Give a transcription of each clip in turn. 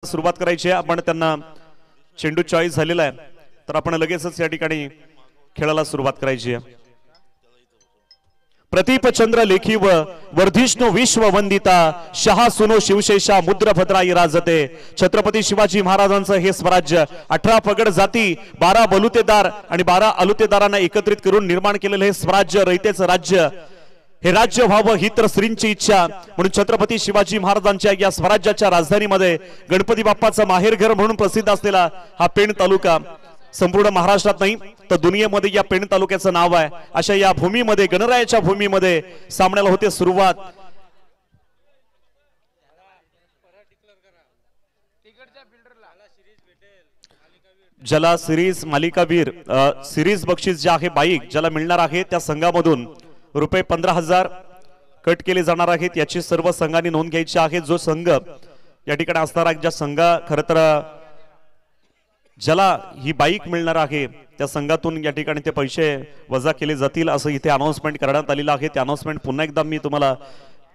सुरुवात करायची आहे। आपण त्यांना चेंडू चॉईस झालेला आहे, तर आपण लगेचच या ठिकाणी खेळाला सुरुवात करायची आहे। प्रदीप चंद्र लेखी व वर्धिष्णू विश्व वंदिता शहा सुनो शिवशेषा मुद्र भद्राई राजते। छत्रपती शिवाजी महाराजांचं हे स्वराज्य 18 पगड जाती 12 बलुतेदार आणि 12 अलुतेदारांना एकत्रित करून निर्माण केलेलं हे स्वराज्य रयतेचं राज्य, हे राज्य व्हावं ही तर श्रींची इच्छा। म्हणून छत्रपती शिवाजी महाराजांच्या या स्वराज्याच्या राजधानीमध्ये गणपती बाप्पाचं माहेरघर म्हणून प्रसिद्ध असलेला हा पेण तालुका संपूर्ण महाराष्ट्रात नाही तर दुनियेमध्ये या पेण तालुक्याचं नाव आहे। अशा या भूमीमध्ये गणरायाच्या भूमीमध्ये सामन्याला होते सुरुवात। ज्याला सिरीज मालिकावीर सिरीज बक्षीस जे आहे बाईक ज्याला मिळणार आहे त्या संघामधून रुपये 15,000 कट केले जाणार आहेत। याची सर्व संघांनी नोंद घ्यायची आहे। जो संघ या ठिकाणी असणार आहे, ज्या संघ खरं तर ज्याला ही बाईक मिळणार आहे त्या संघातून या ठिकाणी ते पैसे वजा केले जातील असं इथे अनाउन्समेंट करण्यात आलेलं आहे। ते अनाउन्समेंट पुन्हा एकदा मी तुम्हाला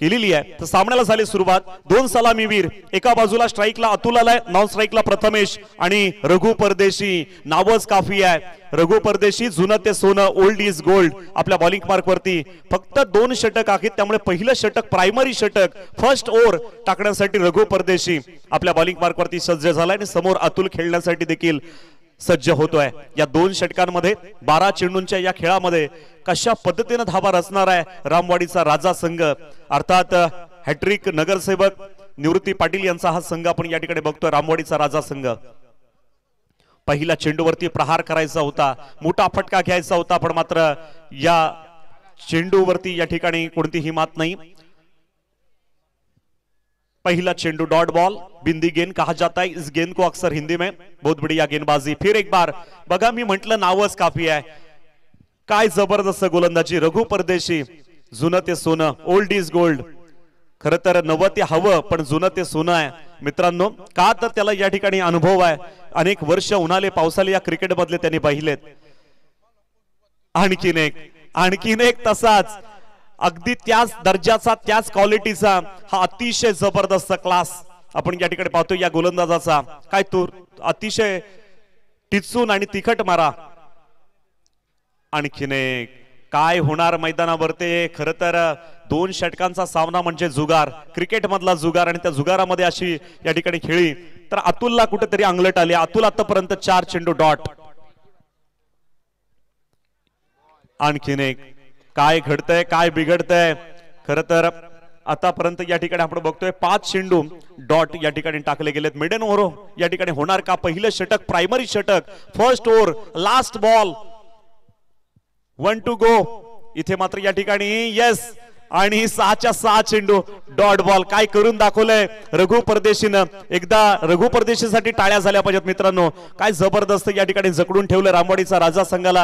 केलेली आहे। तर सामन्याला झाली सुरुवात। दोन सलामीवीर, एका बाजूला स्ट्राइकला अतुल आलाय, नॉन स्ट्राइकला प्रथमेश आणि रघु परदेशी। नावच काफी आहे, रघु परदेशी जुनं ते सोनं, ओल्ड इज गोल्ड। आपल्या बॉलिंग मार्क वरती फक्त 2 षटक आहेत, त्यामुळे पहिलं षटक प्रायमरी षटक फर्स्ट ओव्हर टाकण्यासाठी रघु परदेशी आपल्या बॉलिंग मार्क वरती सज्ज झालाय आणि समोर अतुल खेळण्यासाठी देखील सज्ज होतोय। या 2 षटकांमध्ये 12 चेंडूंच्या या खेळामध्ये कशा पद्धतीने धावा रचणार आहे रामवाडीचा राजा संघ, अर्थात हॅट्रिक नगरसेवक निवृत्ती पाटील यांचा हा संघ आपण या ठिकाणी बघतोय। रामवाडीचा राजा संघ पहिल्या चेंडूवरती प्रहार करायचा होता, मोठा फटका घ्यायचा होता, पण मात्र या चेंडूवरती या ठिकाणी कोणतीही मात नाही। पहला चेंडू डॉट बॉल, बिंदी गेंद कहा जाता है इस गेंद को अक्सर हिंदी में। बहुत बढ़िया गेंदबाजी, फिर एक बार बघा मी म्हटलं नावच काफी आहे। काय जबरदस्त गोलंदाजी, रघु परदेशी जुनं ते सोनं, ओल्ड इज गोल्ड। खरं तर नवं ते हवं पण जुनं ते सोनं आहे मित्रांनो, का तर त्याला या ठिकाणी अनुभव आहे। अनेक वर्ष उन्हाळे पावसाळे या क्रिकेट मधले त्यांनी पाहिलेत। आणखीन एक तसाच अगदी त्याच दर्जाचा त्याच क्वालिटीचा हा अतिशय जबरदस्त क्लास आपण या ठिकाणी पाहतो या गोलंदाजाचा। काय तो अतिशय टिचून आणि तिखट मारा। आणखीन एक, काय होणार मैदानावरती। खरं तर 2 षटकांचा सामना म्हणजे जुगार, क्रिकेट मधला जुगार, आणि त्या जुगारामध्ये अशी या ठिकाणी खेळी तर अतुलला कुठेतरी अंगलट आली। अतुल आतापर्यंत 4 चेंडू डॉट। आणखीन एक, काय घडतंय काय बिघडतंय। खरं तर आतापर्यंत या ठिकाणी आपण बघतोय 5 चेंडू डॉट या ठिकाणी टाकले गेलेत। मिडन ओव्हर या ठिकाणी होणार का? पहिलं षटक प्रायमरी षटक, first over, last ball, 1 to go. इथे मात्र या ठिकाणी यस, आणि 6च्या 6 चेंडू डॉट बॉल। काय करून दाखवलंय रघु परदेशीनं। एकदा रघु परदेशीसाठी टाळ्या झाल्या पाहिजेत मित्रांनो। काय जबरदस्त या ठिकाणी जकडून ठेवलं रामवाडीचा राजा संघाला।